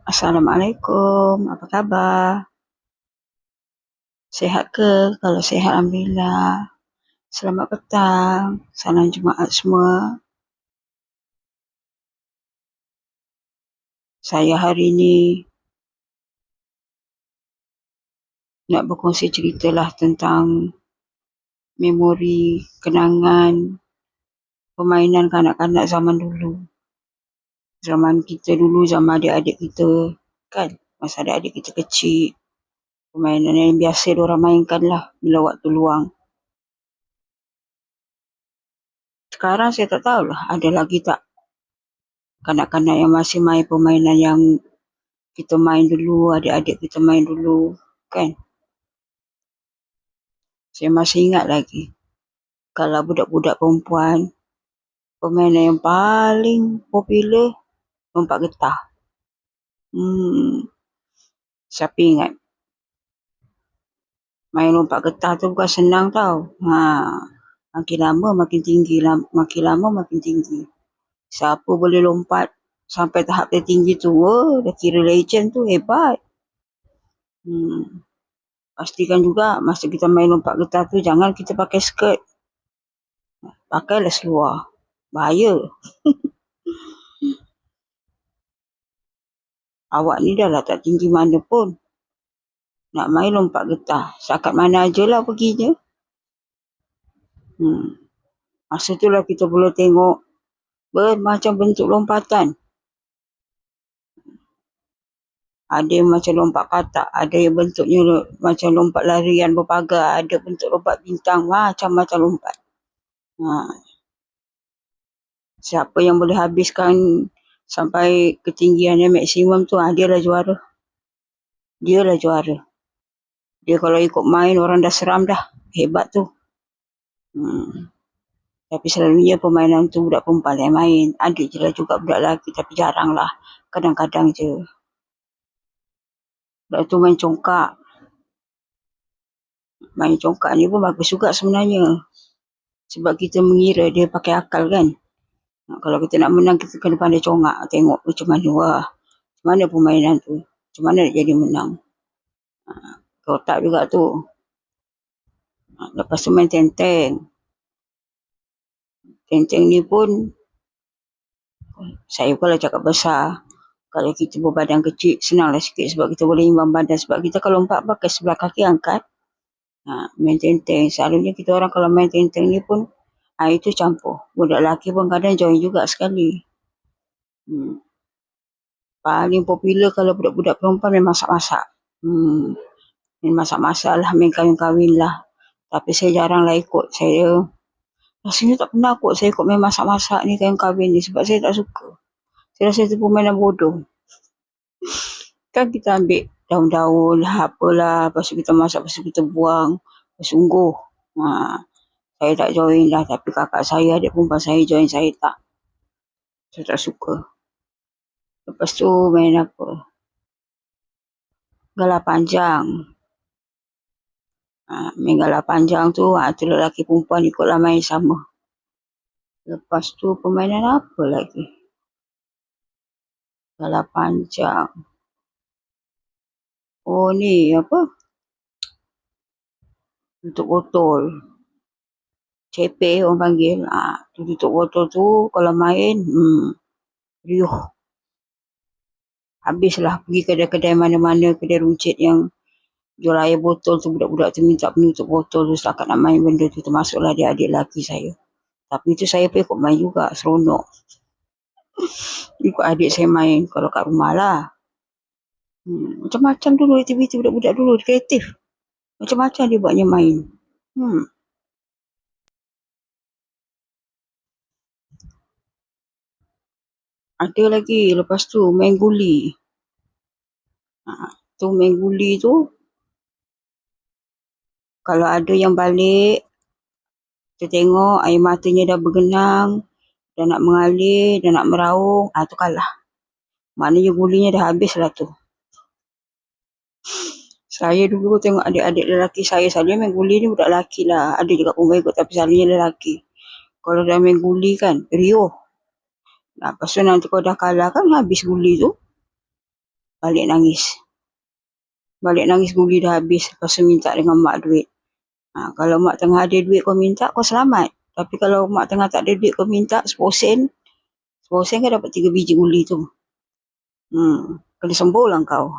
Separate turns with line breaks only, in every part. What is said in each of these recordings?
Assalamualaikum, apa khabar? Sihat ke? Kalau sihat, Alhamdulillah. Selamat petang, salam Jumaat semua. Saya hari ini nak berkongsi ceritalah tentang memori, kenangan, permainan kanak-kanak zaman dulu. Zaman kita dulu, zaman adik-adik kita, kan? Masa adik-adik kita kecil, permainan yang biasa diorang mainkan lah bila waktu luang. Sekarang saya tak tahulah ada lagi tak kanak-kanak yang masih main permainan yang kita main dulu, adik-adik kita main dulu, kan? Saya masih ingat lagi, kalau budak-budak perempuan, permainan yang paling popular, lompat getah. Siapa ingat? Main lompat getah tu bukan senang tau. Makin lama makin tinggi, makin lama makin tinggi. Siapa boleh lompat sampai tahap tertinggi tu, dah kira legend tu, hebat. Pastikan juga masa kita main lompat getah tu jangan kita pakai skirt. Pakailah seluar. Bahaya. Awak ni dah lah tak tinggi mana pun. Nak main lompat getah. Setakat mana je lah perginya. Masa tu lah kita boleh tengok bermacam bentuk lompatan. Ada yang macam lompat katak, ada yang bentuknya macam lompat larian berpagar, ada bentuk lompat bintang, macam-macam lompat. Siapa yang boleh habiskan sampai ketinggian yang maksimum tu, dia lah juara. Dia lah juara. Dia kalau ikut main, orang dah seram dah. Hebat tu. Tapi selalunya permainan tu budak perempuan yang main. Ada je lah juga budak lelaki, tapi jarang lah. Kadang-kadang je. Budak tu main congkak. Main congkak ni pun bagus juga sebenarnya. Sebab kita mengira dia pakai akal kan. Kalau kita nak menang, kita kena pandai congak. Tengok macam mana. Macam mana permainan tu. Macam mana nak jadi menang. Kotak juga tu. Lepas tu main tenteng. Tenteng ni pun, saya kalau cakap besar, kalau kita berbadan kecil, senanglah sikit sebab kita boleh imbang badan. Sebab kita kalau lompat pakai sebelah kaki angkat. Main tenteng. Selalunya kita orang kalau main tenteng ni pun, itu campur. Budak lelaki pun kadang join juga sekali. Paling popular kalau budak-budak perempuan main masak-masak. Main masak-masak lah, main kahwin-kahwin lah. Tapi saya jarang lah ikut. Saya rasanya tak pernah kot saya ikut main masak-masak ni, kahwin ni. Sebab saya tak suka. Saya rasa itu permainan bodoh. Kan kita ambil daun-daun lah, apalah. Lepas tu kita masak, lepas tu kita buang. Sungguh. Saya tak join lah. Tapi kakak saya, adik perempuan saya join, saya tak. Saya tak suka. Lepas tu main apa? Galah panjang. Main galah panjang tu, tu lelaki perempuan ikutlah main sama. Lepas tu permainan apa lagi? Galah panjang. Oh ni apa? Tutup botol. Cepeh orang panggil. Tutup botol tu kalau main, riuh. Habislah pergi kedai-kedai mana-mana, kedai runcit yang jual air botol tu, budak-budak tu minta penutup botol tu setakat nak main benda tu. Termasuklah adik-adik lelaki saya. Tapi tu saya pun ikut main juga, seronok. Ikut adik saya main kalau kat rumah lah. Macam-macam dulu aktiviti budak-budak dulu, kreatif. Macam-macam dia buatnya main. Ada lagi, lepas tu main guli. Tu main guli tu, kalau ada yang balik, kita tengok air matanya dah bergenang, dah nak mengalir, dah nak meraung, tu kalah. Maknanya gulinya dah habis lah tu. Saya dulu tengok adik-adik lelaki saya main guli ni budak lelaki lah. Ada juga perempuan ikut tapi selalunya lelaki. Kalau dah main guli kan, riuh. Lepas tu nanti kalau dah kalah kan habis guli tu. Balik nangis. Balik nangis guli dah habis. Lepas tu minta dengan mak duit. Kalau mak tengah ada duit kau minta, kau selamat. Tapi kalau mak tengah tak ada duit kau minta 10 sen. 10 sen kan dapat 3 biji guli tu. Kena sembuh lah kau.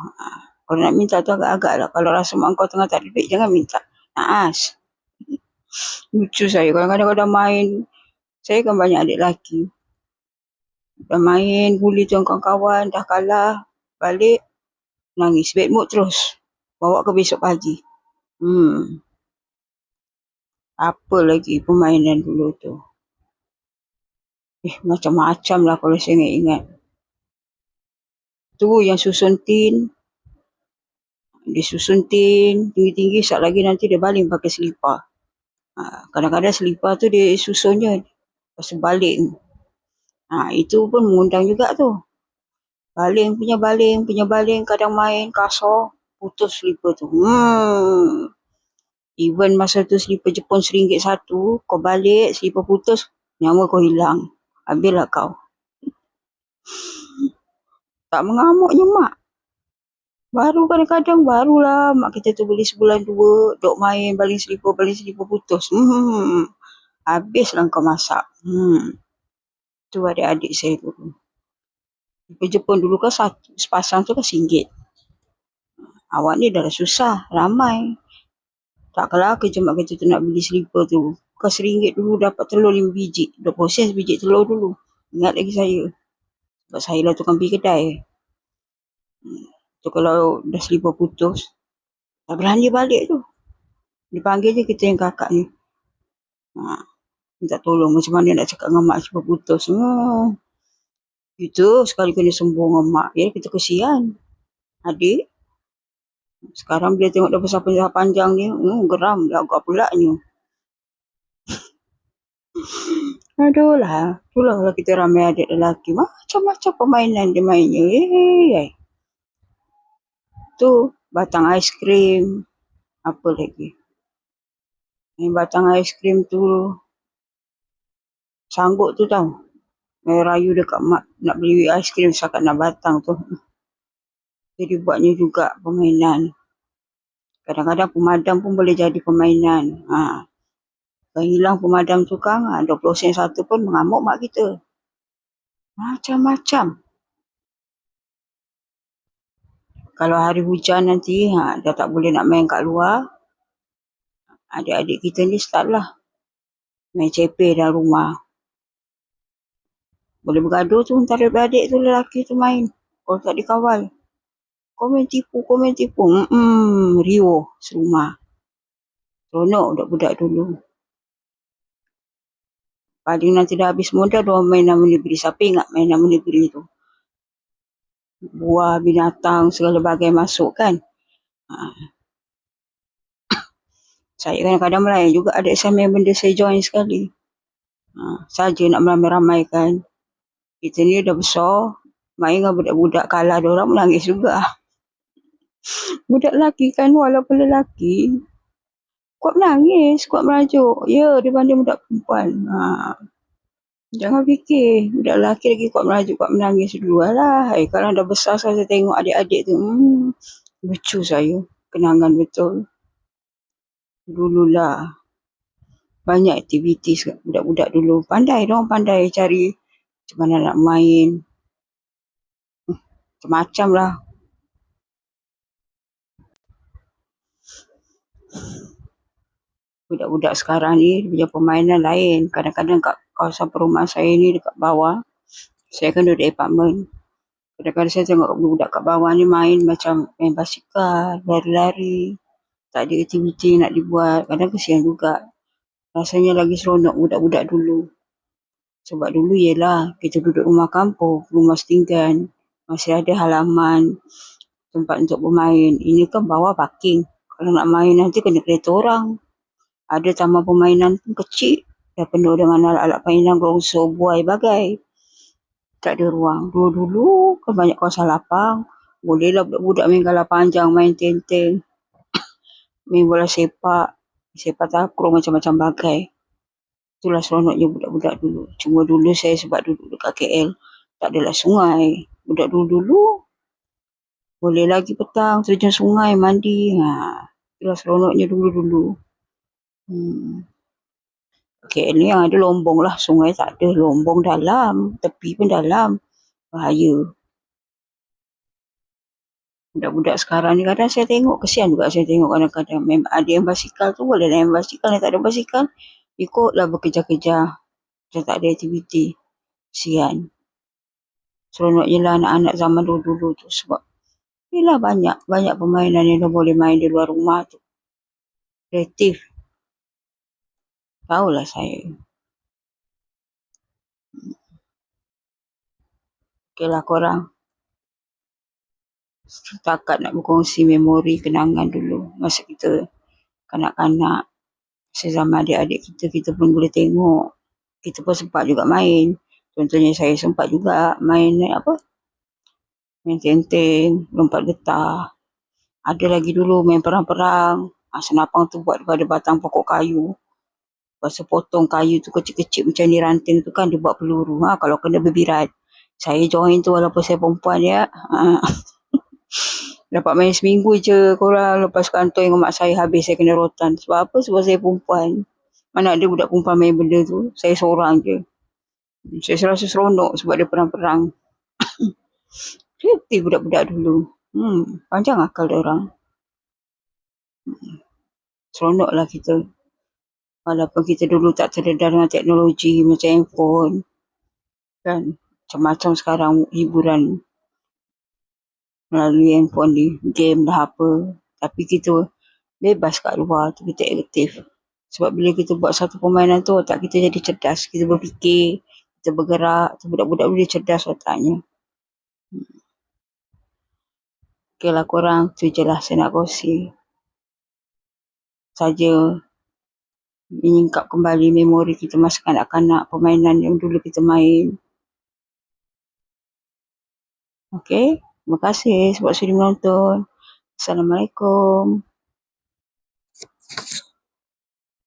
Kalau nak minta tu agak-agak lah. Kalau rasa mak kau tengah tak ada duit, jangan minta. Naas. Lucu saya. Kadang-kadang kau dah main. Saya kan banyak adik lelaki. Dah main guli tu dengan kawan-kawan. Dah kalah. Balik. Nangis. Bad mood terus. Bawa ke besok pagi. Apa lagi permainan dulu tu. Macam-macam lah kalau saya ingat. Tu yang susun tin. Dia susun tin. Tinggi-tinggi. Sat lagi nanti dia baling pakai selipar. Kadang-kadang selipar tu dia susun je. Lepas tu baling. Itu pun mengundang juga tu. Baling punya baling. Kadang main kasar. Putus selipar tu. Even masa tu selipar Jepun RM1 satu. Kau balik selipar putus. Nyawa kau hilang. Habislah kau. Tak mengamuknya mak. Baru kadang-kadang barulah mak kita tu beli sebulan 2. Duk main baling selipar putus. Habislah kau masak. Tu adik-adik saya dulu. Selipar Jepun dulu kan sepasang tu kan RM1. Awak ni dah susah. Ramai. Tak kalah kerja mak kita tu nak beli selipar tu. Bukan RM1 dulu dapat telur 5 biji. 20 sen sebiji telur dulu. Ingat lagi saya. Sebab saya lah tukang pergi kedai. Tu kalau dah selipar putus. Tak belanja balik tu. Dipanggil je kita yang kakak ni. Minta tolong macam mana nak cakap dengan mak selipar putus. Itu sekali kena sembuh dengan mak. Ya kita kesian. Adik. Sekarang bila tengok dah besar panjang ni. Geram. Agak pulaknya. Aduh lah. Itulah kalau kita ramai adik lelaki. Macam-macam permainan dia mainnya. Tu batang aiskrim. Apa lagi? Batang aiskrim tu. Sanggup tu tau. Rayu dekat mak. Nak beli aiskrim setakat nak batang tu. Jadi buatnya juga permainan. Kadang-kadang pemadam pun boleh jadi permainan. Kalau hilang pemadam tukang, 20 sen satu pun mengamuk mak kita. Macam-macam. Kalau hari hujan nanti, dah tak boleh nak main kat luar. Adik-adik kita ni start lah. Main cepeh dalam rumah. Boleh bergaduh tu antara adik tu lelaki tu main. Kalau tak dikawal. Komen tipu. Rio serumah. Seronok budak-budak dulu. Paling nanti dah habis modal, diorang main nama negeri. Siapa ingat main nama negeri tu? Buah, binatang, segala bagai masuk kan. Saya kadang-kadang melayan juga ada assignment benda saya join sekali. Saja nak meramai-ramaikan. Kita ni dah besar. Main dengan budak-budak kalah diorang menangis juga. Budak lelaki kan walaupun lelaki. Kuat menangis, kuat merajuk. Ya, dibanding budak perempuan. Jangan fikir. Budak lelaki lagi kuat merajuk, kuat menangis dulu lah. Kalau dah besar saya tengok adik-adik tu. Lucu saya. Kenangan betul. Dululah. Banyak aktiviti budak-budak dulu. Pandai dong, pandai cari macam mana nak main. Macam-macam lah. Budak-budak sekarang ni punya permainan lain. Kadang-kadang kat kawasan perumahan saya ni dekat bawah. Saya kan duduk di apartmen. Kadang-kadang saya tengok budak kat bawah ni main macam main basikal, lari-lari. Tak ada aktiviti nak dibuat. Kadang kesian juga. Rasanya lagi seronok budak-budak dulu. Sebab dulu yelah kita duduk rumah kampung, rumah setinggan. Masih ada halaman tempat untuk bermain. Ini kan bawah parking. Kalau nak main nanti kena kereta orang. Ada taman permainan pun kecil. Dah penuh dengan alat-alat permainan, gerongsor, buai, bagai. Tak ada ruang. Dulu-dulu kan banyak kawasan lapang. Bolehlah budak-budak main galah panjang, main tenteng. Main bola sepak. Sepak takraw, macam-macam bagai. Itulah seronoknya budak-budak dulu. Cuma dulu saya sebab duduk dekat KL. Tak adalah sungai. Budak dulu-dulu Boleh lagi petang terjun sungai, mandi. Itulah seronoknya dulu-dulu. KL ni yang ada lombong lah. Sungai tak ada. Lombong dalam. Tepi pun dalam. Bahaya. Budak-budak sekarang ni kadang saya tengok. Kesian juga saya tengok kadang-kadang. Ada yang basikal tu boleh lah yang basikal. Yang tak ada basikal, ikutlah berkejar-kejar. Macam tak ada aktiviti. Kesian. Seronoknya lah anak-anak zaman dulu-dulu tu. Sebab yelah banyak permainan yang dah boleh main di luar rumah tu. Kreatif. Tahulah saya. Okey lah korang. Setakat nak berkongsi memori kenangan dulu. Masa kita kanak-kanak. Sezaman adik-adik kita pun boleh tengok. Kita pun sempat juga main. Contohnya saya sempat juga main main tenteng, lompat getah. Ada lagi dulu main perang-perang. Senapang tu buat daripada batang pokok kayu. Lepas tu potong kayu tu kecil-kecil macam ni ranting tu kan dia buat peluru. Kalau kena berbirat. Saya join tu walaupun saya perempuan ya. Dapat main seminggu je korang. Lepas kantoi dengan mak saya habis saya kena rotan. Sebab apa? Sebab saya perempuan. Mana ada budak perempuan main benda tu. Saya seorang je. Saya rasa seronok sebab dia perang-perang. Kreatif budak-budak dulu. Panjang akal dia orang. Seronoklah kita. Walaupun kita dulu tak terdedah dengan teknologi macam handphone. Kan? Macam-macam sekarang hiburan melalui handphone ni. Game dah apa. Tapi kita bebas kat luar tu. Kita aktif. Sebab bila kita buat satu permainan tu, otak kita jadi cerdas. Kita berfikir, kita bergerak. Budak-budak boleh cerdas otaknya. Okey lah korang, tu je lah saya nak kongsi. Saja menyingkap kembali memori kita masa kanak-kanak, permainan yang dulu kita main. Okey, terima kasih sebab sudi menonton. Assalamualaikum.